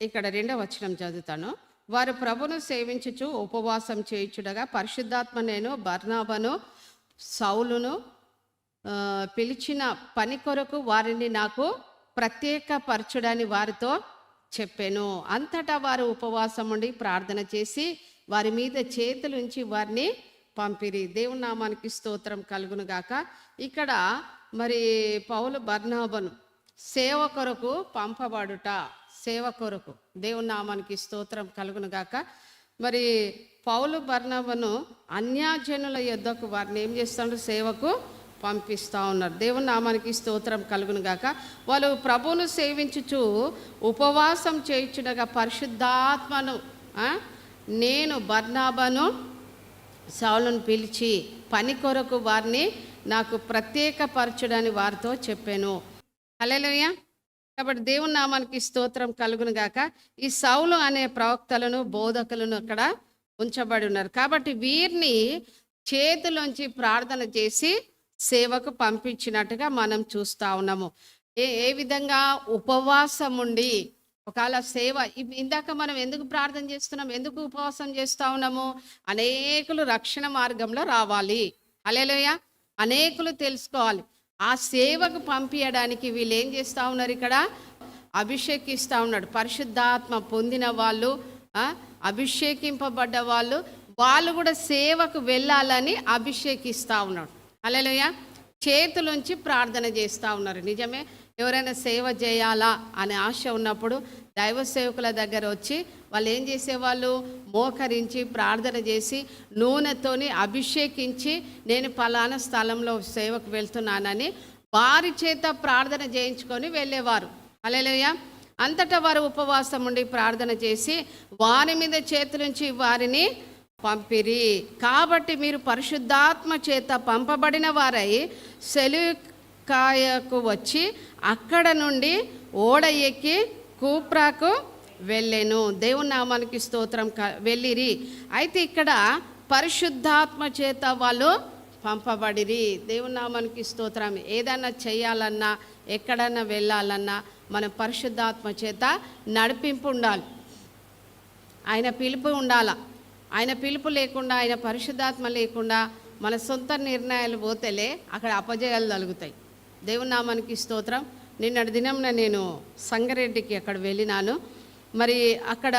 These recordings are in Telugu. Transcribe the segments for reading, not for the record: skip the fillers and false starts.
ఇక్కడ 2వ వచనం చదువుతాను. వారు ప్రభును సేవించుచు ఉపవాసం చేయుచుడగా పరిశుద్ధాత్మ నేను బర్నబాను సౌలును పిలిచిన పని కొరకు వారిని నాకు ప్రత్యేకపరచుడని వారితో చెప్పాను. అంతటా వారు ఉపవాసం ఉండి ప్రార్థన చేసి వారి మీద చేతులుంచి వారిని పంపిరి. దేవుని నామానికి స్తోత్రం కలుగును గాక. ఇక్కడ మరి పౌలు బర్నబాను సేవ కొరకు పంపబడుట, సేవ కొరకు దేవుని నామానికి స్తోత్రం కలుగును గాక. మరి పౌలు బర్నబాను అన్యజనుల యొద్దకు వారిని ఏం చేస్తాడు? సేవకు పంపిస్తూ ఉన్నారు. దేవుని నామానికి స్తోత్రం కలుగును గాక. వాళ్ళు ప్రభువును సేవించుచు ఉపవాసం చేయుచుడగా పరిశుద్ధాత్మను నేను బర్నబాను సౌలును పిలిచి పని కొరకు వారిని నాకు ప్రత్యేకపరచుడని వారితో చెప్పాను. హల్లెలూయా. కాబట్టి దేవుని నామానికి స్తోత్రం కలుగును గాక. ఈ సౌలు అనే ప్రవక్తలను బోధకులను అక్కడ ఉంచబడి ఉన్నారు. కాబట్టి వీరిని చేతిలోంచి ప్రార్థన చేసి సేవకు పంపించినట్టుగా మనం చూస్తూ ఉన్నాము. ఏ విధంగా ఉపవాసం ఉండి ఒకవేళ సేవ. ఇందాక మనం ఎందుకు ప్రార్థన చేస్తున్నాం, ఎందుకు ఉపవాసం చేస్తూ ఉన్నాము? అనేకులు రక్షణ మార్గంలో రావాలి. హల్లెలూయా. అనేకులు తెలుసుకోవాలి. ఆ సేవకు పంపించడానికి వీళ్ళు ఏం చేస్తూ ఉన్నారు? ఇక్కడ అభిషేకిస్తూ ఉన్నాడు. పరిశుద్ధాత్మ పొందిన వాళ్ళు, అభిషేకింపబడ్డ వాళ్ళు కూడా సేవకు వెళ్ళాలని అభిషేకిస్తూ ఉన్నాడు. హల్లెలూయా. చేతులుంచి ప్రార్థన చేస్తూ ఉన్నారు. నిజమే, ఎవరైనా సేవ చేయాలా అనే ఆశ ఉన్నప్పుడు దైవ సేవకుల దగ్గర వచ్చి వాళ్ళు ఏం చేసేవాళ్ళు? మోకరించి ప్రార్థన చేసి నూనెతోని అభిషేకించి నేను పలానా స్థలంలో సేవకు వెళ్తున్నానని వారి చేత ప్రార్థన చేయించుకొని వెళ్ళేవారు. హల్లెలూయా. అంతటా వారు ఉపవాసం ఉండి ప్రార్థన చేసి వారి మీద చేతులుంచి వారిని పంపిరి. కాబట్టి మీరు పరిశుద్ధాత్మ చేత పంపబడిన వారై సెలూకాయకు వచ్చి అక్కడ నుండి ఓడ ఎక్కి కూప్రాకు వెళ్ళెను. దేవుని నామానికి స్తోత్రం. వెళ్ళిరి. అయితే ఇక్కడ పరిశుద్ధాత్మ చేత వాళ్ళు పంపబడిరి. దేవుని నామానికి స్తోత్రం. ఏదన్నా చేయాలన్నా, ఎక్కడన్నా వెళ్ళాలన్నా మనం పరిశుద్ధాత్మ చేత నడిపింపు ఉండాలి. ఆయన పిలుపు ఉండాల. ఆయన పిలుపు లేకుండా, ఆయన పరిశుద్ధాత్మ లేకుండా మన సొంత నిర్ణయాలు పోతేలే అక్కడ అపజయాలు కలుగుతాయి. దేవుని నామానికి స్తోత్రం. నిన్నటి దినంన నేను సంగారెడ్డికి అక్కడ వెళ్ళినాను. మరి అక్కడ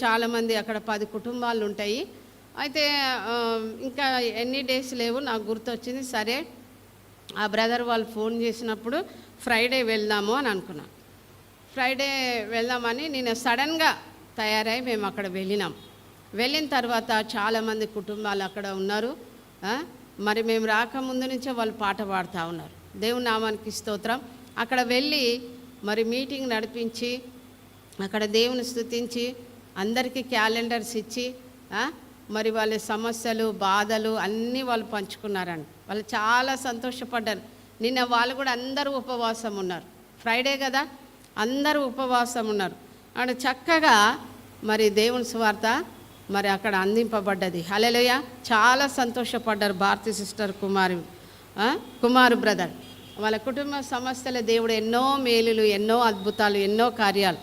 చాలామంది, అక్కడ 10 కుటుంబాలు ఉంటాయి. అయితే ఇంకా ఎన్ని డేస్ లేవు, నాకు గుర్తొచ్చింది. సరే, ఆ బ్రదర్ వాళ్ళు ఫోన్ చేసినప్పుడు ఫ్రైడే వెళ్దాము అని అనుకున్నాను. ఫ్రైడే వెళ్దామని నేను సడన్గా తయారై మేము అక్కడ వెళ్ళినాం. వెళ్ళిన తర్వాత చాలామంది కుటుంబాలు అక్కడ ఉన్నారు. మరి మేము రాకముందు నుంచే వాళ్ళు పాట పాడుతూ ఉన్నారు. దేవుని నామానికి స్తోత్రం. అక్కడ వెళ్ళి మరి మీటింగ్ నడిపించి అక్కడ దేవుని స్తుతించి అందరికీ క్యాలెండర్స్ ఇచ్చి మరి వాళ్ళ సమస్యలు, బాధలు అన్నీ వాళ్ళు పంచుకున్నారండి. వాళ్ళు చాలా సంతోషపడ్డారు. నిన్న వాళ్ళు కూడా అందరూ ఉపవాసం ఉన్నారు. ఫ్రైడే కదా, అందరూ ఉపవాసం ఉన్నారు. అక్కడ చక్కగా మరి దేవుని సువార్త మరి అక్కడ అందింపబడ్డది. హల్లెలూయా. చాలా సంతోషపడ్డారు భారతీ సిస్టర్, కుమారు బ్రదర్. వాళ్ళ కుటుంబ సమస్యల దేవుడు ఎన్నో మేలులు, ఎన్నో అద్భుతాలు, ఎన్నో కార్యాలు.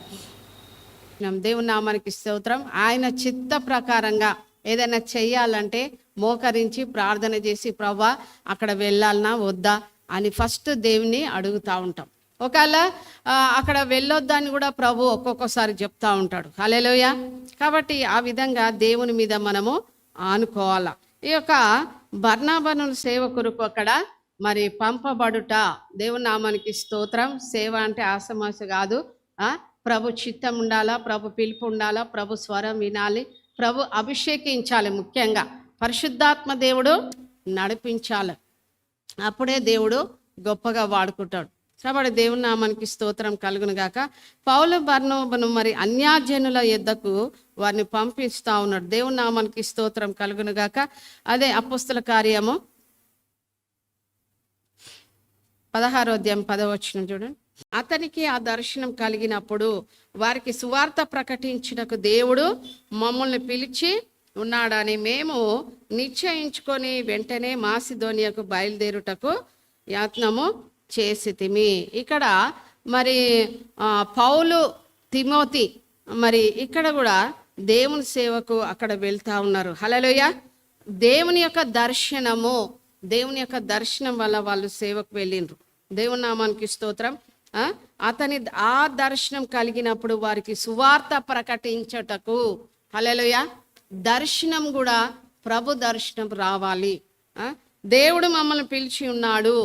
దేవుని నామానికి స్తోత్రం. ఆయన చిత్త ప్రకారంగా ఏదైనా చెయ్యాలంటే మోకరించి ప్రార్థన చేసి ప్రభువా అక్కడ వెళ్ళాలనా వద్దా అని ఫస్ట్ దేవుని అడుగుతూ ఉంటాం. ఒకవేళ అక్కడ వెళ్ళొద్దని కూడా ప్రభు ఒక్కొక్కసారి చెప్తా ఉంటాడు. హల్లెలూయా. కాబట్టి ఆ విధంగా దేవుని మీద మనము ఆనుకోవాలా. ఈ యొక్క బర్నబాను సేవ కొరకు అక్కడ మరి పంపబడుట. దేవుని నామానికి స్తోత్రం. సేవ అంటే ఆసమాస కాదు. ప్రభు చిత్తం ఉండాలా, ప్రభు పిలుపు ఉండాలా, ప్రభు స్వరం వినాలి, ప్రభు అభిషేకించాలి. ముఖ్యంగా పరిశుద్ధాత్మ దేవుడు నడిపించాలి. అప్పుడే దేవుడు గొప్పగా వాడుకుంటాడు. కాబట్టి దేవుని నామానికి స్తోత్రం కలుగును గాక. పౌలు బర్నబాను మరి అన్యజనుల యొద్దకు వారిని పంపిస్తూ ఉన్నాడు. దేవుని నామానికి స్తోత్రం కలుగును గాక. అదే అపొస్తల కార్యము 16వ అధ్యాయం 10వ వచనం చూడండి. అతనికి ఆ దర్శనం కలిగినప్పుడు వారికి సువార్త ప్రకటించుటకు దేవుడు మమ్మల్ని పిలిచి ఉన్నాడని మేము నిశ్చయించుకొని వెంటనే మాసిదోనియాకు బయలుదేరుటకు యత్నము చేసితిమి. ఇక్కడ మరి పౌలు తిమోతి మరి ఇక్కడ కూడా దేవుని సేవకు అక్కడ వెళ్తా ఉన్నారు. హల్లెలూయా. దేవుని యొక్క దర్శనం వల్ల వాళ్ళు సేవకు వెళ్ళిండ్రు. దేవుని నామానికి స్తోత్రం. ఆ దర్శనం కలిగినప్పుడు వారికి సువార్త ప్రకటించటకు, హల్లెలూయా, దర్శనం కూడా ప్రభు దర్శనం రావాలి. దేవుడు మమ్మల్ని పిలిచి ఉన్నాడు.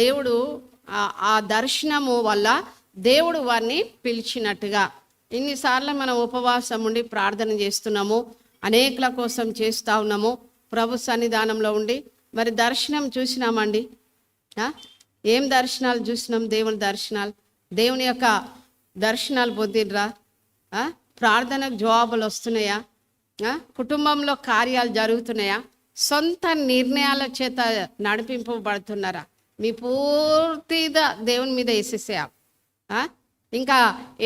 దేవుడు ఆ దర్శనము వల్ల దేవుడు వారిని పిలిచినట్టుగా. ఇన్నిసార్లు మనం ఉపవాసం ఉండి ప్రార్థన చేస్తున్నాము, అనేకుల కోసం చేస్తూ ఉన్నాము, ప్రభు సన్నిధానంలో ఉండి మరి దర్శనం చూసినామండి. ఏం దర్శనాలు చూసినాం? దేవుని దర్శనాలు, దేవుని యొక్క దర్శనాలు పొందినరా? ప్రార్థనకు జవాబులు వస్తున్నాయా? కుటుంబంలో కార్యాలు జరుగుతున్నాయా? సొంత నిర్ణయాల చేత నడిపింపబడుతున్నారా? మీ పూర్తిగా దేవుని మీద వేసేసా. ఇంకా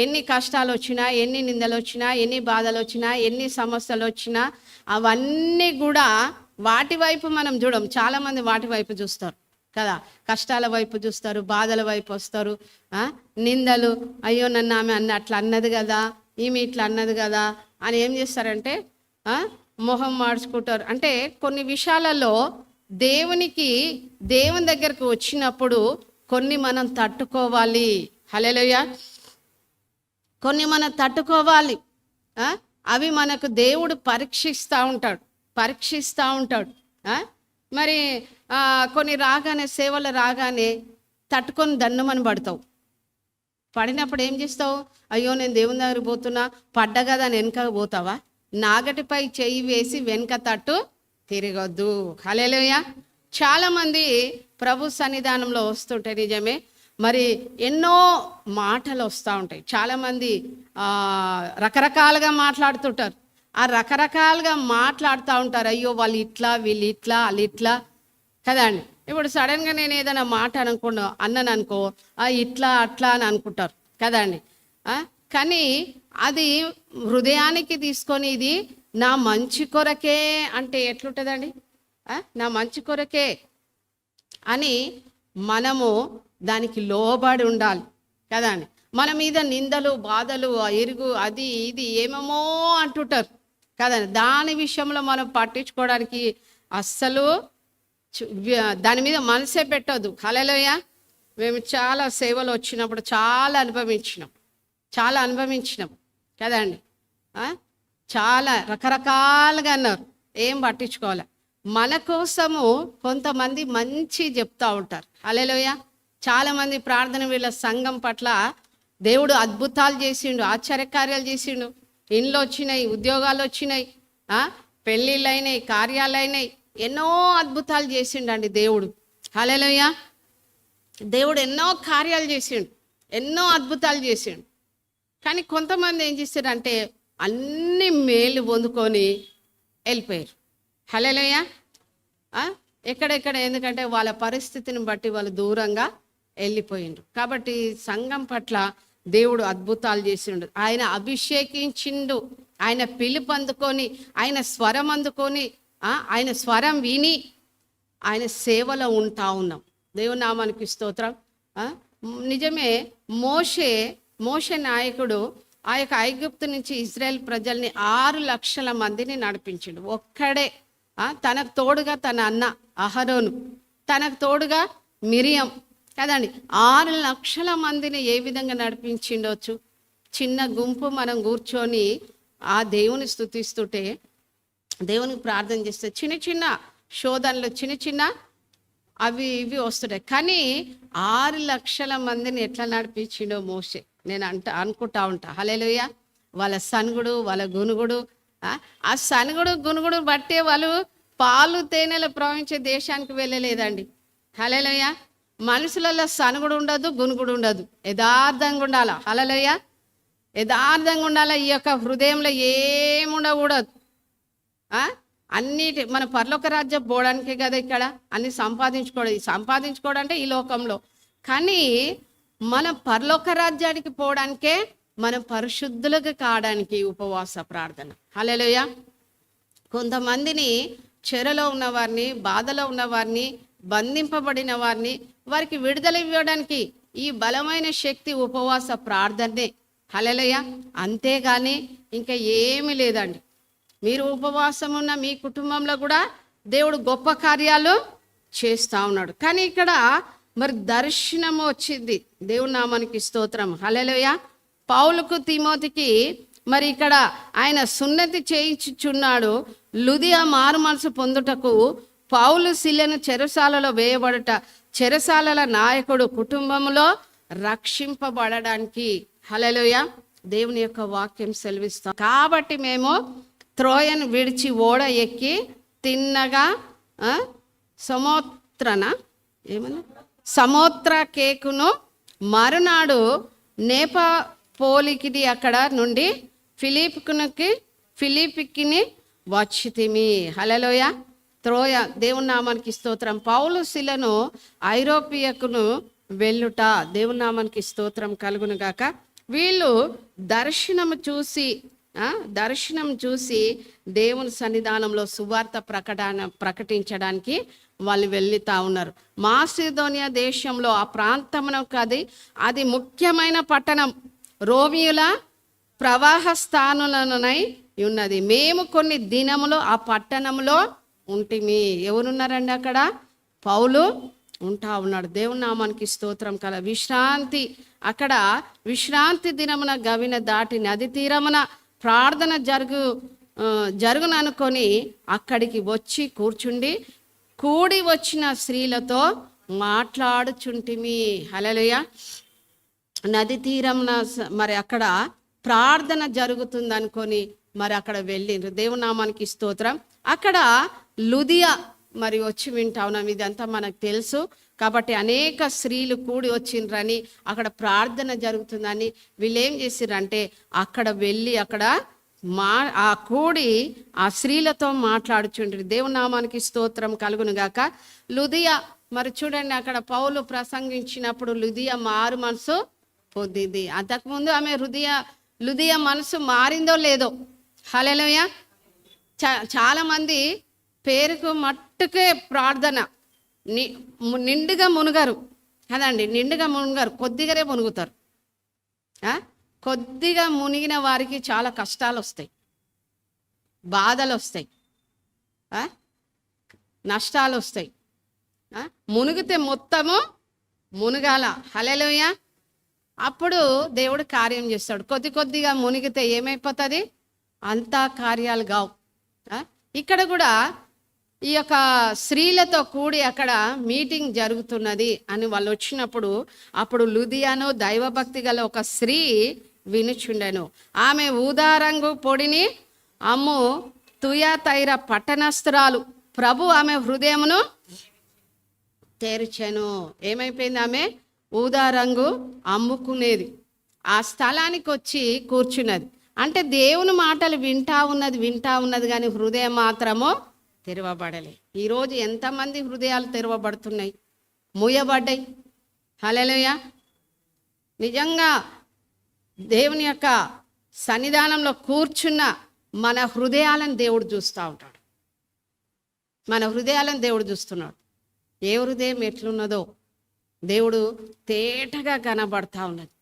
ఎన్ని కష్టాలు వచ్చినా, ఎన్ని నిందలు వచ్చినా, ఎన్ని బాధలు వచ్చినా, ఎన్ని సమస్యలు వచ్చినా అవన్నీ కూడా వాటి వైపు మనం చూడం. చాలామంది వాటి వైపు చూస్తారు కదా, కష్టాల వైపు చూస్తారు, బాధల వైపు వస్తారు. నిందలు, అయ్యో నన్ను ఆమె అట్లా అన్నది కదా, ఈమె ఇట్లా అన్నది కదా అని ఏం చేస్తారంటే మొహం మార్చుకుంటారు. అంటే కొన్ని విషయాలలో దేవుని దగ్గరకు వచ్చినప్పుడు కొన్ని మనం తట్టుకోవాలి. హల్లెలూయా. కొన్ని మనం తట్టుకోవాలి. అవి మనకు దేవుడు పరీక్షిస్తూ ఉంటాడు. మరి కొన్ని రాగానే, సేవలు రాగానే తట్టుకొని దన్నుమని పడతావు. పడినప్పుడు ఏం చేస్తావు? అయ్యో నేను దేవుని దగ్గర పోతున్నా, పడ్డ కదా అని వెనక పోతావా? నాగటిపై చెయ్యి వేసి వెనక తట్టు తిరగొద్దు. హల్లెలూయా. చాలామంది ప్రభు సన్నిధానంలో వస్తుంటే నిజమే, మరి ఎన్నో మాటలు వస్తూ ఉంటాయి. చాలామంది రకరకాలుగా మాట్లాడుతుంటారు. ఆ రకరకాలుగా మాట్లాడుతూ ఉంటారు. అయ్యో వాళ్ళు ఇట్లా, వీళ్ళు ఇట్లా, వాళ్ళు ఇట్లా కదా అండి. ఇప్పుడు సడన్గా నేను ఏదైనా మాట అన్నాను అనుకో, ఇట్లా అట్లా అని అనుకుంటారు కదా అండి. కానీ అది హృదయానికి తీసుకొని ఇది నా మంచి కొరకే అంటే ఎట్లుంటుందండి? నా మంచి కొరకే అని మనము దానికి లోబడి ఉండాలి కదా అండి. మన మీద నిందలు, బాధలు, ఇరుగు, అది ఇది ఏమేమో అంటుంటారు కదండి. దాని విషయంలో మనం పట్టించుకోవడానికి అస్సలు దాని మీద మనసే పెట్టొద్దు. హల్లెలూయా. మేము చాలా సేవలు వచ్చినప్పుడు చాలా అనుభవించినాం కదండి. చాలా రకరకాలుగా అన్నారు, ఏం పట్టించుకోవాలి. మన కోసము కొంతమంది మంచి చెప్తూ ఉంటారు. హల్లెలూయా. చాలామంది ప్రార్థన వీళ్ళ సంఘం పట్ల దేవుడు అద్భుతాలు చేసిండు, ఆశ్చర్యకార్యాలు చేసిండు. ఇండ్లు వచ్చినాయి, ఉద్యోగాలు వచ్చినాయి, పెళ్ళిళ్ళు అయినాయి, కార్యాలు అయినాయి, ఎన్నో అద్భుతాలు చేసిండండి దేవుడు. హల్లెలూయా. దేవుడు ఎన్నో కార్యాలు చేసిండు, ఎన్నో అద్భుతాలు చేసిండు. కానీ కొంతమంది ఏం చేశారంటే అన్ని మేలు పొందుకొని వెళ్ళిపోయారు. హల్లెలూయా. ఎక్కడెక్కడ, ఎందుకంటే వాళ్ళ పరిస్థితిని బట్టి వాళ్ళు దూరంగా వెళ్ళిపోయిండ్రు. కాబట్టి సంఘం పట్ల దేవుడు అద్భుతాలు చేసిండు. ఆయన అభిషేకించిండు, ఆయన పిలుపు అందుకొని, ఆయన స్వరం అందుకొని, ఆయన స్వరం విని ఆయన సేవలో ఉంటా ఉన్నాం. దేవుని నామానికి స్తోత్రం. నిజమే, మోషే నాయకుడు ఆ యొక్క ఐగుప్తు నుంచి ఇజ్రాయెల్ ప్రజల్ని 6 లక్షల మందిని నడిపించిండు ఒక్కడే. తనకు తోడుగా తన అన్న అహరోను, తనకు తోడుగా మిరియం కదండి. 6 లక్షల మందిని ఏ విధంగా నడిపించిండొచ్చు? చిన్న గుంపు మనం కూర్చొని ఆ దేవుని స్తుతిస్తుంటే, దేవునికి ప్రార్థన చేస్తే చిన్న చిన్న శోధనలు, చిన్న అవి ఇవి వస్తుంటాయి. కానీ 6 లక్షల మందిని ఎట్లా నడిపించిండో మోషే, నేను అనుకుంటా ఉంటా. హల్లెలూయా. వాళ్ళ సనుగుడు, వాళ్ళ గునుగుడు, ఆ సనుగుడు గునుగుడు బట్టే వాళ్ళు పాలు తేనెలు ప్రవహించే దేశానికి వెళ్ళలేదండి. హల్లెలూయా. మనుషులలో సనుగుడు ఉండదు, గునుగుడు ఉండదు, యథార్థంగా ఉండాలా. హల్లెలూయా. యథార్థంగా ఉండాలా. ఈ యొక్క హృదయంలో ఏముండకూడదు. అన్నిటి మన పరలోక రాజ్యం పోవడానికే కదా ఇక్కడ అన్ని సంపాదించుకోవడం అంటే ఈ లోకంలో. కానీ మనం పరలోక రాజ్యానికి పోవడానికే, మనం పరిశుద్ధులుగా కావడానికి ఉపవాస ప్రార్థన. హల్లెలూయా. కొంతమందిని చెరలో ఉన్నవారిని, బాధలో ఉన్నవారిని, బంధింపబడిన వారికి విడుదల ఇవ్వడానికి ఈ బలమైన శక్తి ఉపవాస ప్రార్థనే. హల్లెలూయా. అంతేగాని ఇంకా ఏమీ లేదండి. మీరు ఉపవాసం ఉన్న మీ కుటుంబంలో కూడా దేవుడు గొప్ప కార్యాలు చేస్తూ ఉన్నాడు. కానీ ఇక్కడ మరి దర్శనం వచ్చింది. దేవుని నామానికి స్తోత్రం. హల్లెలూయా. పౌలుకు తిమోతికి మరి ఇక్కడ ఆయన సున్నతి చేయించుచున్నాడు. లుదియా మారు మనసు పొందుటకు పౌలు శిలను చెరసాలలో వేయబడట, చెరసాలల నాయకుడు కుటుంబంలో రక్షింపబడడానికి. హల్లెలూయా. దేవుని యొక్క వాక్యం సెలవిస్తాం. కాబట్టి మేము త్రోయను విడిచి ఓడ ఎక్కి తిన్నగా సమోత్ర కేకును మరునాడు నేపపోలికి అక్కడ నుండి ఫిలిపికిని వచ్చితిమి. హల్లెలూయా. త్రోయ. దేవుని నామానికి స్తోత్రం. పౌలు శిలను ఐరోపియకును వెళ్ళుట. దేవుని నామానికి స్తోత్రం కలుగును గాక. వీళ్ళు దర్శనం చూసి దేవుని సన్నిధానంలో సువార్త ప్రకటించడానికి వాళ్ళు వెళ్తా ఉన్నారు. మాసిదోనియా దేశంలో ఆ ప్రాంతమునకు అది ముఖ్యమైన పట్టణం, రోమియుల ప్రవాహ స్థానులనై ఉన్నది. మేము కొన్ని దినములు ఆ పట్టణంలో ఉంటిమి. ఎవరున్నారండి అక్కడ? పౌలు ఉంటా ఉన్నాడు. దేవుని నామానికి స్తోత్రం కల. అక్కడ విశ్రాంతి దినమున గవిన దాటి నది తీరమున ప్రార్థన జరుగుననుకొని అక్కడికి వచ్చి కూడి వచ్చిన స్త్రీలతో మాట్లాడుచుంటిమి. హల్లెలూయా. నది తీరమున మరి అక్కడ ప్రార్థన జరుగుతుందనుకొని మరి అక్కడ వెళ్ళిండ్రు. దేవుని నామానికి స్తోత్రం. అక్కడ లుదియా మరి వచ్చి వింటా ఉన్నాం. ఇదంతా మనకు తెలుసు. కాబట్టి అనేక స్త్రీలు కూడి వచ్చిండ్రని, అక్కడ ప్రార్థన జరుగుతుందని వీళ్ళు ఏం చేసిర్రంటే అక్కడ వెళ్ళి అక్కడ కూడి ఆ స్త్రీలతో మాట్లాడుచుండ్రు. దేవుని నామానికి స్తోత్రం కలుగును గాక. లుదియా మరి చూడండి, అక్కడ పౌలు ప్రసంగించినప్పుడు లుదియా మారు మనసు పొందింది. అంతకుముందు ఆమె లుదియా మనసు మారిందో లేదో. హల్లెలూయా. చాలామంది పేరుకు మట్టుకే ప్రార్థన, నిండుగా మునుగరు కదండి. నిండుగా మునుగరు, కొద్దిగానే మునుగుతారు. కొద్దిగా మునిగిన వారికి చాలా కష్టాలు వస్తాయి, బాధలు వస్తాయి, నష్టాలు వస్తాయి. మునిగితే మొత్తము మునగాల. హల్లెలూయా. అప్పుడు దేవుడు కార్యం చేస్తాడు. కొద్దిగా మునిగితే ఏమైపోతుంది? అంతా కార్యాలు కావు. ఇక్కడ కూడా ఈ యొక్క స్త్రీలతో కూడి అక్కడ మీటింగ్ జరుగుతున్నది అని వాళ్ళు వచ్చినప్పుడు అప్పుడు లుదియాను దైవభక్తి గల ఒక స్త్రీ వినుచుండెను. ఆమె ఊదారంగు పొడిని అమ్ము తుయాతైర పట్టణస్థురాలు. ప్రభు ఆమె హృదయమును తెరిచెను. ఏమైపోయింది? ఆమె ఊదారంగు అమ్ముకునేది ఆ స్థలానికి వచ్చి కూర్చున్నది. అంటే దేవుని మాటలు వింటా ఉన్నది కానీ హృదయం మాత్రము తెరవబడలే. ఈరోజు ఎంతమంది హృదయాలు తెరవబడుతున్నాయి, మూయబడ్డాయి. హల్లెలూయా. నిజంగా దేవుని యొక్క సన్నిధానంలో కూర్చున్న మన హృదయాలను దేవుడు చూస్తూ ఉంటాడు. మన హృదయాలను దేవుడు చూస్తున్నాడు. ఏ హృదయం ఎట్లున్నదో దేవుడు తేటగా కనబడతా ఉన్నది.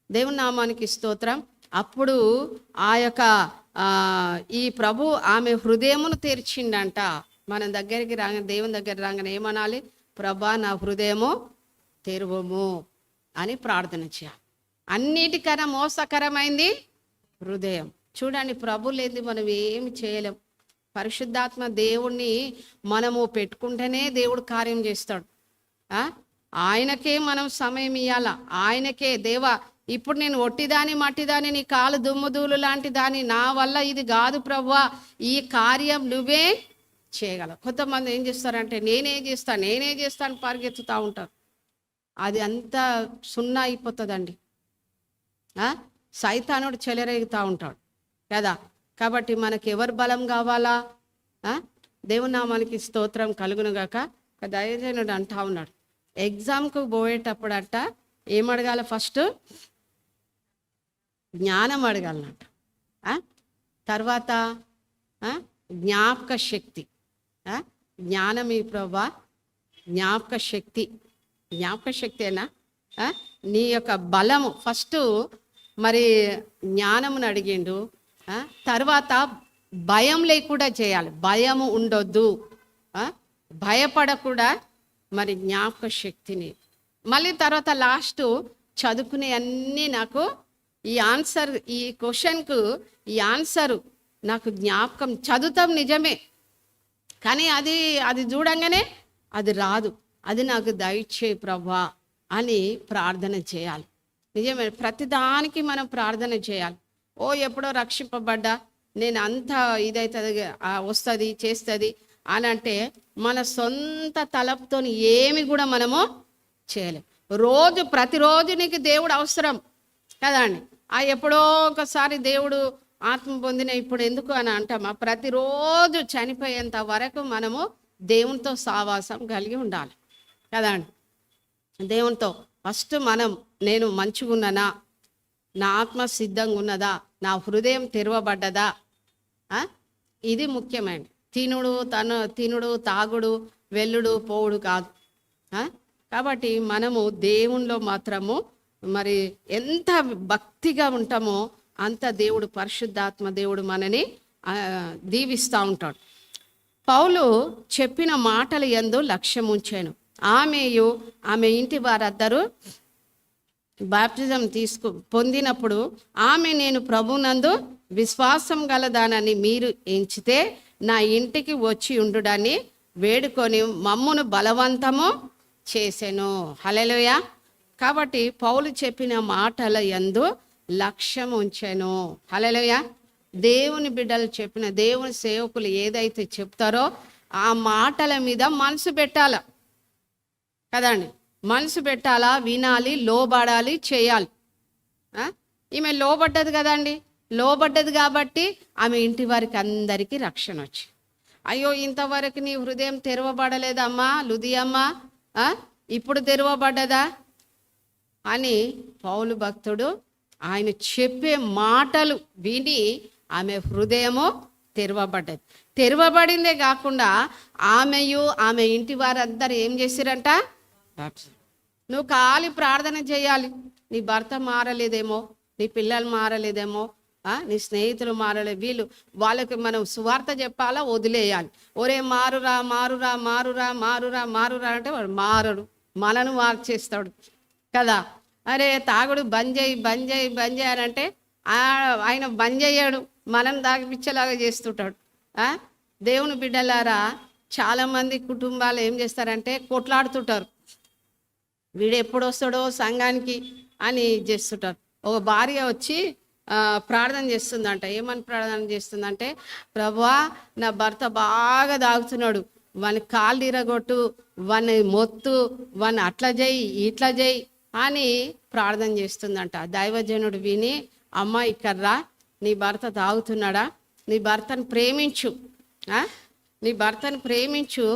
దేవుని నామానికి స్తోత్రం. అప్పుడు ఆ యొక్క ఈ ప్రభు ఆమె హృదయమును తెరిచిండంట. మన దగ్గరికి దేవుని దగ్గర రాగానే ఏమనాలి? ప్రభా నా హృదయము తెరువము అని ప్రార్థన చేయాలి. అన్నిటికన్నా మోసకరమైంది హృదయం. చూడండి, ప్రభు లేని మనం ఏమి చేయలేం. పరిశుద్ధాత్మ దేవుణ్ణి మనము పెట్టుకుంటేనే దేవుడు కార్యం చేస్తాడు. ఆయనకే మనం సమయం ఇవ్వాల. ఆయనకే దేవా, ఇప్పుడు నేను ఒట్టిదాని మట్టిదాని, నీ కాలు దుమ్ముదూలు లాంటి దాని, నా వల్ల ఇది కాదు ప్రభువా, ఈ కార్యం నువ్వే చేయగలవు. కొంతమంది ఏం చేస్తారంటే నేనే చేస్తాను పరిగెత్తుతూ ఉంటారు. అది అంతా సున్నా అయిపోతుందండి. సైతానుడు చెలరేగుతూ ఉంటాడు కదా. కాబట్టి మనకి ఎవరు బలం కావాలా? దేవుని నామానికి స్తోత్రం కలుగునుగాక. ఒక దైవజనుడు అంటా ఉన్నాడు, ఎగ్జామ్కు పోయేటప్పుడు అట్ట ఏమడగాల? ఫస్ట్ జ్ఞానం అడగాలన్నట్టు, తర్వాత జ్ఞాపక శక్తి. జ్ఞానం ఈ ప్రభా, జ్ఞాపక శక్తినా నీ యొక్క బలము. ఫస్ట్ మరి జ్ఞానమును అడిగిండు. తర్వాత భయం లేకుండా చేయాలి, భయము ఉండొద్దు, భయపడకుండా మరి జ్ఞాపక శక్తిని. మళ్ళీ తర్వాత లాస్ట్ చదువుకునే అన్నీ నాకు ఈ ఆన్సర్, ఈ క్వశ్చన్కు ఈ ఆన్సరు నాకు జ్ఞాపకం, చదువుతాం నిజమే, కానీ అది చూడంగానే అది రాదు, అది నాకు దయచేయి ప్రభువా అని ప్రార్థన చేయాలి. నిజమే, ప్రతిదానికి మనం ప్రార్థన చేయాలి. ఎప్పుడో రక్షింపబడ్డా నేను అంత ఇదైతుంది వస్తుంది చేస్తుంది అని అంటే మన సొంత తలపుతో ఏమి కూడా మనము చేయలేం. ప్రతిరోజు నీకు దేవుడు అవసరం కదండి. ఎప్పుడో ఒకసారి దేవుడు ఆత్మ పొందిన ఇప్పుడు ఎందుకు అని అంటామా? ప్రతిరోజు చనిపోయేంత వరకు మనము దేవునితో సావాసం కలిగి ఉండాలి కదండి. దేవునితో ఫస్ట్ నేను మంచిగా ఉన్నానా, నా ఆత్మ సిద్ధంగా ఉన్నదా, నా హృదయం తెరవబడ్డదా, ఇది ముఖ్యమైనది. తినుడు తాగుడు వెళ్ళుడు పోవుడు కాదు. కాబట్టి మనము దేవునిలో మాత్రము మరి ఎంత భక్తిగా ఉంటామో అంత దేవుడు, పరిశుద్ధాత్మ దేవుడు మనని దీవిస్తూ ఉంటాడు. పౌలు చెప్పిన మాటల యందు లక్ష్యం ఉంచాను. ఆమె ఇంటి వారందరూ బాప్టిజం పొందినప్పుడు నేను ప్రభునందు విశ్వాసం గలదానని మీరు ఎంచితే నా ఇంటికి వచ్చి ఉండుడని వేడుకొని మమ్మును బలవంతము చేసెను. హల్లెలూయా. కాబట్టి పౌలు చెప్పిన మాటల యందు లక్ష్యం ఉంచెను. హల్లెలూయా. దేవుని బిడ్డలు చెప్పిన, దేవుని సేవకులు ఏదైతే చెప్తారో ఆ మాటల మీద మనసు పెట్టాల కదండి. మనసు పెట్టాలా, వినాలి, లోబడాలి, చేయాలి. ఈమె లోబడ్డది కదండి. లోబడ్డది కాబట్టి ఆమె ఇంటి వారికి అందరికీ రక్షణ వచ్చి, అయ్యో ఇంతవరకు నీ హృదయం తెరవబడలేదమ్మా లుదియమ్మా, ఇప్పుడు తెరవబడ్డదా అని పౌలు భక్తుడు ఆయన చెప్పే మాటలు విని ఆమె హృదయము తెరవబడిందే కాకుండా ఆమె ఇంటి వారందరూ ఏం చేసిరంట? నువ్వు ఖాళీ ప్రార్థన చేయాలి. నీ భర్త మారలేదేమో, నీ పిల్లలు మారలేదేమో, నీ స్నేహితులు మారలేదు, వాళ్ళకి మనం సువార్త చెప్పాలా, వదిలేయాలి. ఒరే మారురా మారురా మారురా మారురా మారురా అంటే వాడు మారడు, మనను మార్చేస్తాడు కదా. అరే తాగుడు బంద్ చేయి అని అంటే ఆయన బంద్ చేయడు, మనం దాగిపిచ్చేలాగా చేస్తుంటాడు. దేవుని బిడ్డలారా, చాలామంది కుటుంబాలు ఏం చేస్తారంటే కొట్లాడుతుంటారు, వీడు ఎప్పుడు వస్తాడో సంఘానికి అని చేస్తుంటారు. ఒక భార్య వచ్చి ప్రార్థన చేస్తుందంట. ఏమని ప్రార్థన చేస్తుందంటే, ప్రభువా నా భర్త బాగా తాగుతున్నాడు, వాని కాళ్ళు ఇరగొట్టు, వాని మొత్తు, వాని అట్లా చేయి ఇట్లా చేయి అని ప్రార్థన చేస్తుందంట. దైవజనుడు విని, అమ్మ ఇక్కడ రా, నీ భర్త తాగుతున్నాడా, నీ భర్తను ప్రేమించు,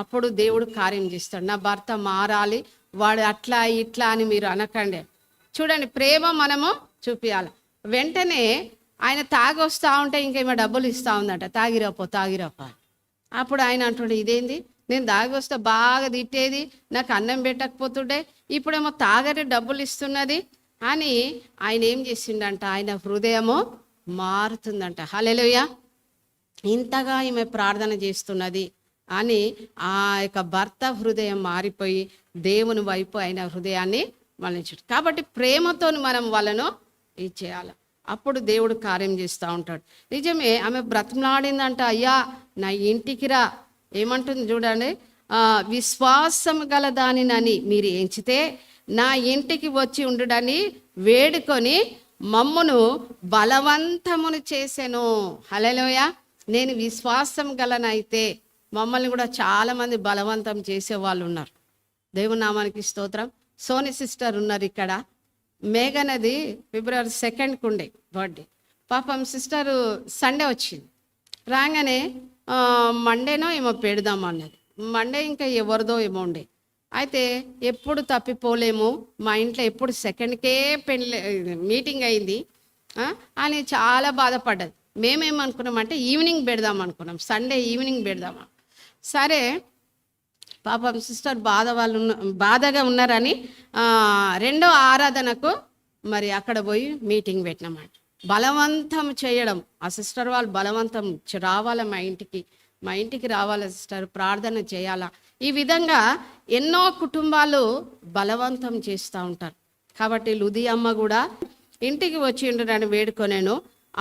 అప్పుడు దేవుడు కార్యం చేస్తాడు. నా భర్త మారాలి, వాడు అట్లా ఇట్లా అని మీరు అనకండి. చూడండి, ప్రేమ మనము చూపించాలి. వెంటనే ఆయన తాగి వస్తూ ఉంటే ఇంకేమో డబ్బులు ఇస్తూ ఉందంట, తాగిరాపో అప్పుడు ఆయన అంటుండే, ఇదేంది, నేను తాగి వస్తే బాగా తిట్టేది, నాకు అన్నం పెట్టకపోతుండే, ఇప్పుడేమో తాగరే డబ్బులు ఇస్తున్నది అని ఆయన ఏం చేసిండంట, ఆయన హృదయము మారుతుందంట. హల్లెలూయా. ఇంతగా ఈమె ప్రార్థన చేస్తున్నది అని ఆ యొక్క భర్త హృదయం మారిపోయి దేవుని వైపు ఆయన హృదయాన్ని మళ్ళించాడు. కాబట్టి ప్రేమతో మనం వాళ్ళను ఇది చేయాలి, అప్పుడు దేవుడు కార్యం చేస్తూ ఉంటాడు. నిజమే, ఆమె బ్రతిమలాడిందంట, అయ్యా నా ఇంటికి రా. ఏమంటుంది చూడండి, విశ్వాసం గల దానినని మీరు ఎంచితే నా ఇంటికి వచ్చి ఉండుడని వేడుకొని మమ్మును బలవంతమును చేసెను. హల్లెలూయా. నేను విశ్వాసం గలనైతే మమ్మల్ని కూడా చాలామంది బలవంతం చేసేవాళ్ళు ఉన్నారు. దేవుని నామానికి స్తోత్రం. సోని సిస్టర్ ఉన్నారు ఇక్కడ. మేఘనది ఫిబ్రవరి 2కు ఉండే బర్త్డే. పాపం సిస్టరు సండే వచ్చింది, రాగానే మండేనో ఏమో పెడదాం అన్నది. మండే ఇంకా ఎవరిదో ఏమో ఉండే. అయితే ఎప్పుడు తప్పిపోలేము, మా ఇంట్లో ఎప్పుడు 2కే మీటింగ్ అయింది అని చాలా బాధపడ్డది. మేమేమనుకున్నామంటే ఈవినింగ్ పెడదాం అనుకున్నాం, సండే ఈవినింగ్ పెడదామా. సరే పాపం సిస్టర్ బాధగా ఉన్నారని రెండో ఆరాధనకు మరి అక్కడ పోయి మీటింగ్ పెట్టినామండి. బలవంతం చేయడం, ఆ సిస్టర్ వాళ్ళు బలవంతం రావాలా మా ఇంటికి రావాలా సిస్టర్, ప్రార్థన చేయాలా, ఈ విధంగా ఎన్నో కుటుంబాలు బలవంతం చేస్తూ ఉంటారు. కాబట్టి లుదియమ్మ కూడా ఇంటికి వచ్చిండ్రని వేడుకొనేను.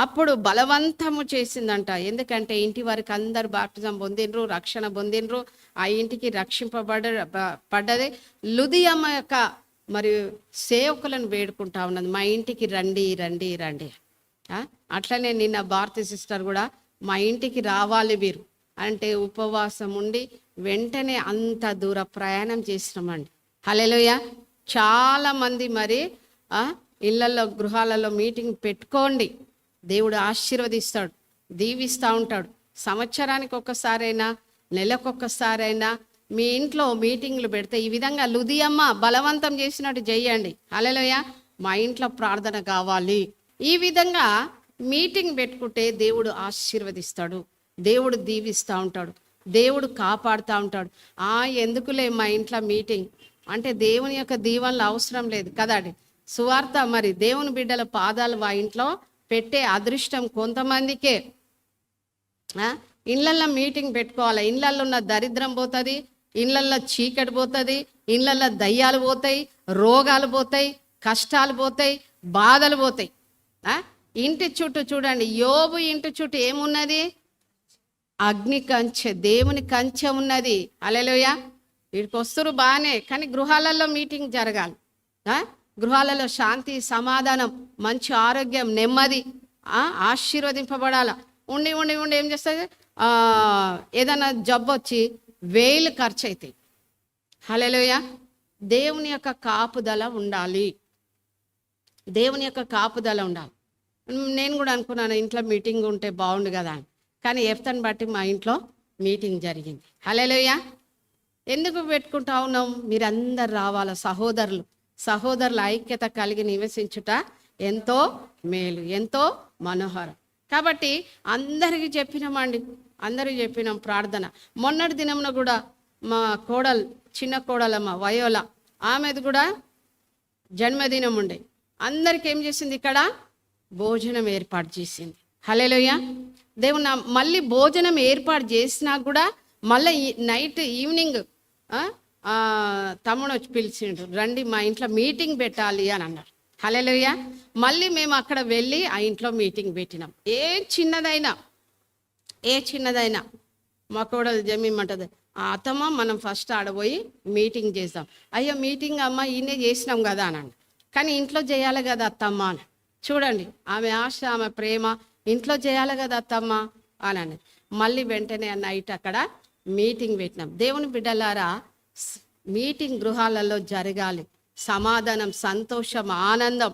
అప్పుడు బలవంతము చేసిందంట. ఎందుకంటే ఇంటి వారికి అందరు బాప్టిజం పొందిండ్రు, రక్షణ పొందిండ్రు, ఆ ఇంటికి పడ్డది. లుదియమ్మ యొక్క మరి సేవకులను వేడుకుంటా ఉన్నది, మా ఇంటికి రండి రండి రండి. అట్లనే నిన్న భారతి సిస్టర్ కూడా మా ఇంటికి రావాలి మీరు అంటే ఉపవాసం ఉండి వెంటనే అంత దూర ప్రయాణం చేసినామండి. హల్లెలూయా. చాలామంది మరి ఇళ్ళల్లో గృహాలలో మీటింగ్ పెట్టుకోండి, దేవుడు ఆశీర్వదిస్తాడు, దీవిస్తూ ఉంటాడు. సంవత్సరానికి ఒక్కసారైనా నెలకొక్కసారైనా మీ ఇంట్లో మీటింగ్లు పెడితే ఈ విధంగా లుదియమ్మ బలవంతం చేసినట్టు చెయ్యండి. హల్లెలూయా. మా ఇంట్లో ప్రార్థన కావాలి, ఈ విధంగా మీటింగ్ పెట్టుకుంటే దేవుడు ఆశీర్వదిస్తాడు, దేవుడు దీవిస్తూ ఉంటాడు, దేవుడు కాపాడుతూ ఉంటాడు. ఎందుకులే మా ఇంట్లో మీటింగ్ అంటే దేవుని యొక్క దీవెనలు అవసరం లేదు కదండి. సువార్త మరి దేవుని బిడ్డల పాదాలు ఆ ఇంట్లో పెట్టే అదృష్టం కొంతమందికే. ఇళ్ళల్లో మీటింగ్ పెట్టుకోవాలి, ఇళ్ళల్లో ఉన్న దరిద్రం పోతుంది, ఇళ్ళల్లో చీకటి పోతుంది, ఇళ్ళల్లో దయ్యాలు పోతాయి, రోగాలు పోతాయి, కష్టాలు పోతాయి, బాధలు పోతాయి. ఇంటి చుట్టూ చూడండి, యోబు ఇంటి చుట్టూ ఏమున్నది? అగ్ని కంచె, దేవుని కంచె ఉన్నది. హల్లెలూయా. వీడికి వస్తురు బాగానే, కానీ గృహాలలో మీటింగ్ జరగాలి. గృహాలలో శాంతి, సమాధానం, మంచి ఆరోగ్యం, నెమ్మది, ఆశీర్వదింపబడాల. ఉండి ఉండి ఉండి ఏం చేస్తుంది? ఏదైనా జబ్బు వచ్చి వేలు ఖర్చు అవుతాయి. హల్లెలూయా. దేవుని యొక్క కాపుదల ఉండాలి, దేవుని యొక్క కాపుదల ఉండాలి. నేను కూడా అనుకున్నాను ఇంట్లో మీటింగ్ ఉంటే బాగుండు కదా అని, కానీ ఎఫ్తని బట్టి మా ఇంట్లో మీటింగ్ జరిగింది. హల్లెలూయా. ఎందుకు పెట్టుకుంటా ఉన్నాం? మీరందరు రావాల, సహోదరుల ఐక్యత కలిగి నివసించుట ఎంతో మేలు, ఎంతో మనోహరం. కాబట్టి అందరికీ చెప్పినామండి, అందరికీ చెప్పినాం ప్రార్థన. మొన్నటి దినంలో కూడా మా చిన్న కోడలమ్మ వయోల, ఆమెది కూడా జన్మదినం ఉండే. అందరికి ఏం చేసింది? ఇక్కడ భోజనం ఏర్పాటు చేసింది. హల్లెలూయా. దేవుని మళ్ళీ భోజనం ఏర్పాటు చేసినా కూడా మళ్ళీ నైట్ ఈవినింగ్ తమ్ముడు వచ్చి పిలిచిండు, రండి మా ఇంట్లో మీటింగ్ పెట్టాలి అని అన్నారు. హల్లెలూయా. మళ్ళీ మేము అక్కడ వెళ్ళి ఆ ఇంట్లో మీటింగ్ పెట్టినాం. ఏ చిన్నదైనా మా కోడలు జమీమంటది, అత్తమ్మ మనం ఫస్ట్ ఆడపోయి మీటింగ్ చేద్దాం. అయ్యో మీటింగ్ అమ్మ ఈయనే చేసినాం కదా అని, కానీ ఇంట్లో చేయాలి కదా అత్తమ్మ అని. చూడండి ఆమె ఆశ, ఆమె ప్రేమ, ఇంట్లో చేయాలి కదా అత్తమ్మ అని. మళ్ళీ వెంటనే నైట్ అక్కడ మీటింగ్ పెట్టినాం. దేవుని బిడ్డలారా, మీటింగ్ గృహాలలో జరగాలి. సమాధానం, సంతోషం, ఆనందం.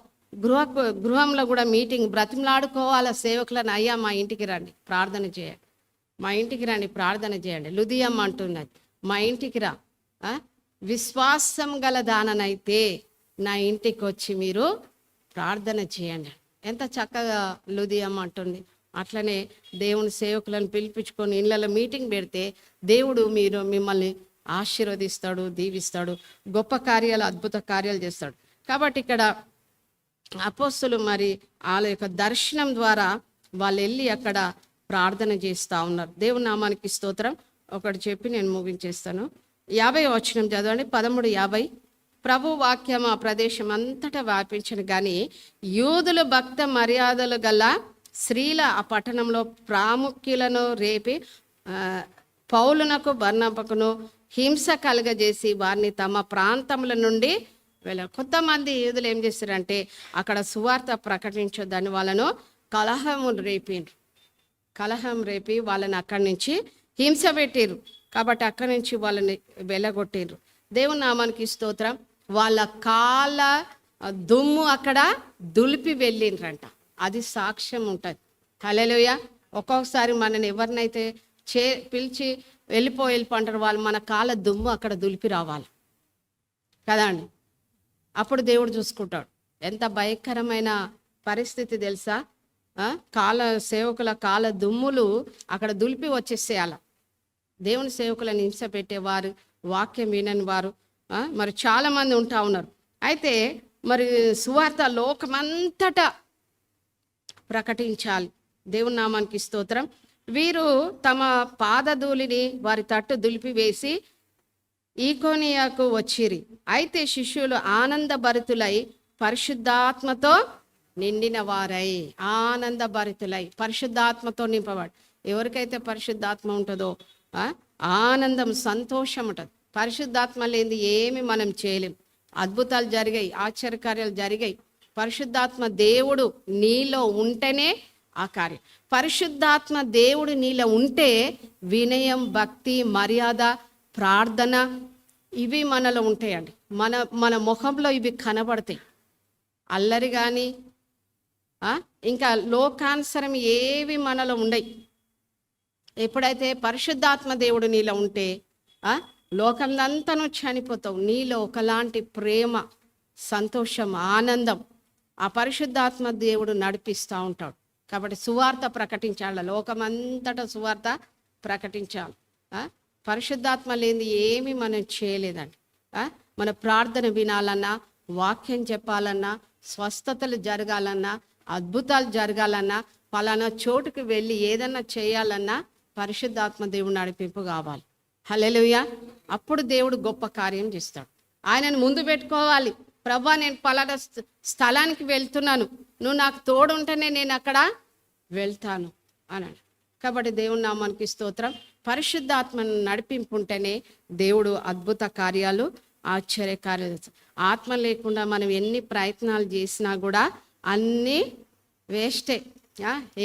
గృహంలో కూడా మీటింగ్ బ్రతిమలాడుకోవాలి సేవకులను, అయ్యా మా ఇంటికి రండి ప్రార్థన చేయండి, మా ఇంటికి రండి ప్రార్థన చేయండి. లుదియమ్మ అంటున్నది, మా ఇంటికి రా, విశ్వాసం గల దాననైతే నా ఇంటికి వచ్చి మీరు ప్రార్థన చేయండి. ఎంత చక్కగా లుదియమ్మ అంటుంది. అట్లనే దేవుని సేవకులను పిలిపించుకొని ఇళ్ళలో మీటింగ్ పెడితే దేవుడు మిమ్మల్ని ఆశీర్వదిస్తాడు, దీవిస్తాడు, గొప్ప కార్యాలు, అద్భుత కార్యాలు చేస్తాడు. కాబట్టి ఇక్కడ అపోస్తులు మరి వాళ్ళ యొక్క దర్శనం ద్వారా వాళ్ళు వెళ్ళి అక్కడ ప్రార్థన చేస్తూ ఉన్నారు. దేవుని నామానికి స్తోత్రం. ఒకటి చెప్పి నేను ముగించేస్తాను. 50వ వచనం చదవండి, 13:50. ప్రభు వాక్యం ఆ ప్రదేశం అంతటా వ్యాపించను కానీ యూదుల భక్త మర్యాదలు గల స్త్రీల ఆ పట్టణంలో ప్రాముఖ్యులను రేపి పౌలునకు బర్నబకును హింస కలుగజేసి వారిని తమ ప్రాంతముల నుండి కొంతమంది యూదులు ఏం చేస్తారంటే అక్కడ సువార్త ప్రకటించొద్దని వాళ్ళను కలహం రేపి వాళ్ళని అక్కడి నుంచి హింస పెట్టిరు. కాబట్టి అక్కడి నుంచి వాళ్ళని వెళ్ళగొట్టిరు. దేవుని నామానికి స్తోత్రం. వాళ్ళ కాళ్ళ దుమ్ము అక్కడ దులిపి వెళ్ళిండ్రంట. అది సాక్ష్యం ఉంటుంది. హల్లెలూయా. ఒక్కొక్కసారి మనని ఎవరినైతే పిలిచి వెళ్ళిపోంటారు, వాళ్ళు మన కాళ్ళ దుమ్ము అక్కడ దులిపి రావాలి కదా అండి. అప్పుడు దేవుడు చూసుకుంటాడు. ఎంత భయంకరమైన పరిస్థితి తెలుసా? సేవకుల కాళ్ళ దుమ్ములు అక్కడ దులిపి వచ్చేసేయాల. దేవుని సేవకులను హింస పెట్టేవారు, వాక్యం వినని వారు మరి చాలామంది ఉంటా ఉన్నారు. అయితే మరి సువార్త లోకమంతటా ప్రకటించాలి. దేవుని నామానికి స్తోత్రం. వీరు తమ పాదధూళిని వారి తట్టు దులిపివేసి ఈకోనియాకు వచ్చిరి. అయితే శిష్యులు ఆనందభరితులై పరిశుద్ధాత్మతో నిండిన వారై, ఆనందభరితులై పరిశుద్ధాత్మతో నింపబడి. ఎవరికైతే పరిశుద్ధాత్మ ఉంటుందో ఆనందం, సంతోషం ఉంటుంది. పరిశుద్ధాత్మ లేనిది ఏమి మనం చేయలేం. అద్భుతాలు జరిగాయి, ఆశ్చర్యకార్యాలు జరిగాయి. పరిశుద్ధాత్మ దేవుడు నీలో ఉంటేనే ఆ కార్యం. పరిశుద్ధాత్మ దేవుడు నీలో ఉంటే వినయం, భక్తి, మర్యాద, ప్రార్థన ఇవి మనలో ఉంటాయండి. మన ముఖంలో ఇవి కనబడతాయి. అల్లరి కానీ ఇంకా లోకానుసరం ఏవి మనలో ఉండయి. ఎప్పుడైతే పరిశుద్ధాత్మ దేవుడు నీలో ఉంటే లోకందంతను చనిపోతావు. నీలో ఒకలాంటి ప్రేమ, సంతోషం, ఆనందం ఆ పరిశుద్ధాత్మ దేవుడు నడిపిస్తూ ఉంటాడు. కాబట్టి సువార్త ప్రకటించాలి, లోకమంతటా సువార్త ప్రకటించాలి. పరిశుద్ధాత్మ లేనిది ఏమి మనం చేయలేదండి. మన ప్రార్థన వినాలన్నా, వాక్యం చెప్పాలన్నా, స్వస్థతలు జరగాలన్నా, అద్భుతాలు జరగాలన్నా, పలానా చోటుకు వెళ్ళి ఏదన్నా చేయాలన్నా పరిశుద్ధాత్మ దేవుడు నడిపింపు కావాలి. హల్లెలూయా. అప్పుడు దేవుడు గొప్ప కార్యం చేస్తాడు. ఆయనను ముందు పెట్టుకోవాలి. ప్రభా, నేను పలానా స్థలానికి వెళ్తున్నాను, నువ్వు నాకు తోడు ఉంటేనే నేను అక్కడ వెళ్తాను అన్నాడు. కాబట్టి దేవుని నామానికి స్తోత్రం. పరిశుద్ధాత్మను నడిపింపుంటేనే దేవుడు అద్భుత కార్యాలు, ఆశ్చర్య కార్యాలు. ఆత్మ లేకుండా మనం ఎన్ని ప్రయత్నాలు చేసినా కూడా అన్నీ వేస్టే.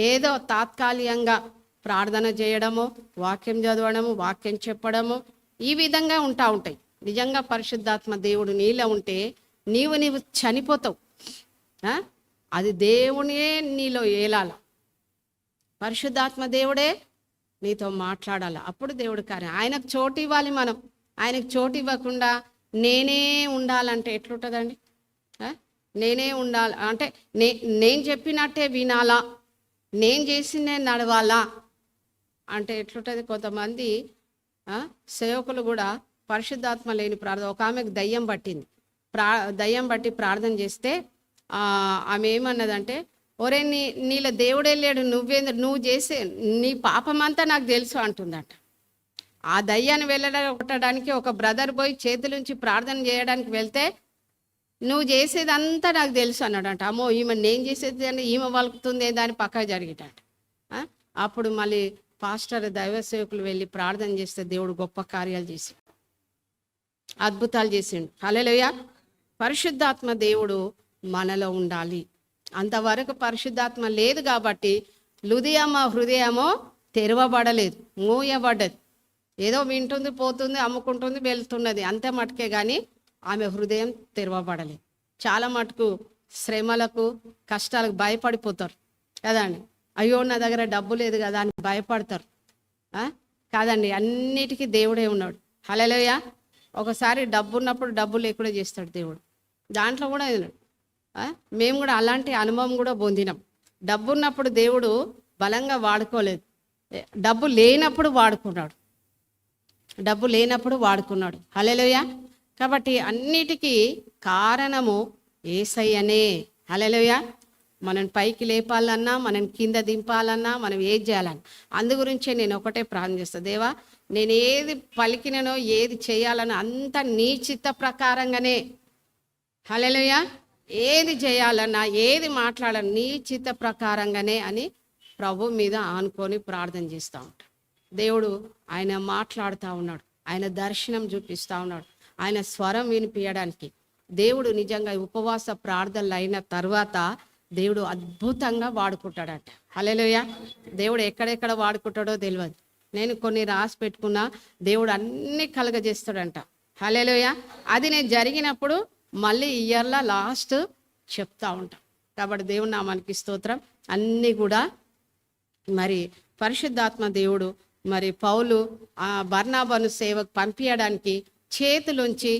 ఏదో తాత్కాలికంగా ప్రార్థన చేయడము, వాక్యం చదవడము, వాక్యం చెప్పడము, ఈ విధంగా ఉంటాయి. నిజంగా పరిశుద్ధాత్మ దేవుడు నీలో ఉంటే నీవు చనిపోతావు. అది దేవునే నీలో ఏలాల. పరిశుద్ధాత్మ దేవుడే నీతో మాట్లాడాలి. అప్పుడు దేవుడు కార్యం. ఆయనకు చోటు ఇవ్వాలి. మనం ఆయనకు చోటు ఇవ్వకుండా నేనే ఉండాలంటే ఎట్లుంటుందండి? నేనే ఉండాలి అంటే నేను చెప్పినట్టే వినాలా, నేను చేసిందే నడవాలా అంటే ఎట్లుంటుంది? కొంతమంది సేవకులు కూడా పరిశుద్ధాత్మ లేని ప్రార్థన. ఒక ఆమెకు దయ్యం పట్టింది. దయ్యం బట్టి ప్రార్థన చేస్తే ఆమె ఏమన్నదంటే, ఒరే నీలో దేవుడే లేడు, నువ్వు చేసే నీ పాపమంతా నాకు తెలుసు అంటుందట. ఆ దయ్యాన్ని వెళ్ళగొట్టడానికి ఒక బ్రదర్ పోయి చేతులుంచి ప్రార్థన చేయడానికి వెళ్తే, నువ్వు చేసేదంతా నాకు తెలుసు అన్నాడంట. అమ్మో, ఈమె నేను చేసేది అంటే ఈమె వలుకుతుంది దాని పక్కకు జరిగేటట. అప్పుడు మళ్ళీ పాస్టర్, దైవ సేవకులు వెళ్ళి ప్రార్థన చేస్తే దేవుడు గొప్ప కార్యాలు చేసి అద్భుతాలు చేసిండు. హల్లెలూయా. పరిశుద్ధాత్మ దేవుడు మనలో ఉండాలి. అంతవరకు పరిశుద్ధాత్మ లేదు కాబట్టి హృదయమో తెరవబడలేదు, మూయబడ్డది. ఏదో వింటుంది, పోతుంది, అమ్ముకుంటుంది, వెళ్తున్నది, అంతే మటుకే కానీ ఆమె హృదయం తెరవబడలేదు. చాలా మటుకు శ్రమలకు, కష్టాలకు భయపడిపోతారు కదండి. అయ్యో, నా దగ్గర డబ్బు లేదు కదా అని భయపడతారు. కాదండి, అన్నిటికీ దేవుడే ఉన్నాడు. హల్లెలూయా. ఒకసారి డబ్బు ఉన్నప్పుడు డబ్బు లేకుండా చేస్తాడు దేవుడు. దాంట్లో కూడా మేము కూడా అలాంటి అనుభవం కూడా పొందినాం. డబ్బు ఉన్నప్పుడు దేవుడు బలంగా వాడుకోలేదు, డబ్బు లేనప్పుడు వాడుకున్నాడు. హల్లెలూయా. కాబట్టి అన్నిటికీ కారణము యేసయ్యనే. హల్లెలూయా. మనం పైకి లేపాలన్నా, మనం కింద దింపాలన్నా, మనం ఏది చేయాలన్నా అందు గురించే నేను ఒకటే ప్రార్థన చేస్తాను. దేవా, నేను ఏది పలికిననో, ఏది చేయాలనో అంత నీ చిత్త ప్రకారంగానే. హల్లెలూయా. ఏది చేయాలన్నా, ఏది మాట్లాడాలన్నా నీ చిత్త ప్రకారంగానే అని ప్రభు మీద ఆనుకొని ప్రార్థన చేస్తూ ఉంటాడు. దేవుడు ఆయన మాట్లాడుతూ ఉన్నాడు, ఆయన దర్శనం చూపిస్తూ ఉన్నాడు, ఆయన స్వరం వినిపించడానికి. దేవుడు నిజంగా ఉపవాస ప్రార్థనలు అయిన తర్వాత దేవుడు అద్భుతంగా వాడుకుంటాడట. హల్లెలూయా. దేవుడు ఎక్కడెక్కడ వాడుకుంటాడో తెలియదు. నేను కొన్ని రాసి పెట్టుకున్నా, దేవుడు అన్ని కలగజేస్తాడంట. హల్లెలూయా. అది నేను జరిగినప్పుడు మళ్ళీ ఇయర్లో లాస్ట్ చెప్తా ఉంటాం. కాబట్టి దేవుని నామానికి స్తోత్రం. అన్నీ కూడా మరి పరిశుద్ధాత్మ దేవుడు మరి పౌలు బర్నాబాను సేవకు పంపించడానికి చేతులుంచి,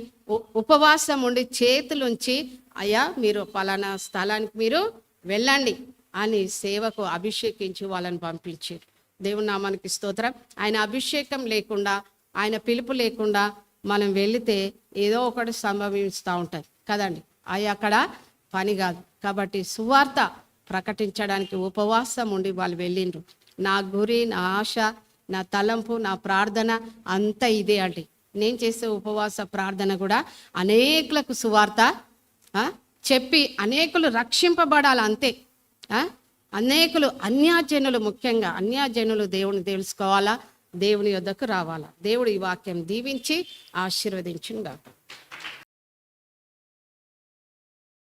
ఉపవాసం ఉండి చేతులుంచి, అయ్యా మీరు పలానా స్థలానికి మీరు వెళ్ళండి అని సేవకు అభిషేకించి వాళ్ళని పంపించారు. దేవుని నామానికి స్తోత్రం. ఆయన అభిషేకం లేకుండా, ఆయన పిలుపు లేకుండా మనం వెళితే ఏదో ఒకటి సంభవిస్తూ ఉంటుంది కదండి. అవి అక్కడ పని కాదు. కాబట్టి సువార్త ప్రకటించడానికి ఉపవాసం ఉండి వాళ్ళు వెళ్ళిండ్రు. నా గురి, నా ఆశ, నా తలంపు, నా ప్రార్థన అంతా ఇదే అండి. నేను చేసే ఉపవాస ప్రార్థన కూడా అనేకులకు సువార్త చెప్పి అనేకులు రక్షింపబడాలి అంతే. అనేకులు అన్యజనులు, ముఖ్యంగా అన్యజనులు దేవుని తెలుసుకోవాలా, దేవుని యొద్దకు రావాలా. దేవుడు ఈ వాక్యం దీవించి ఆశీర్వదించును గాక.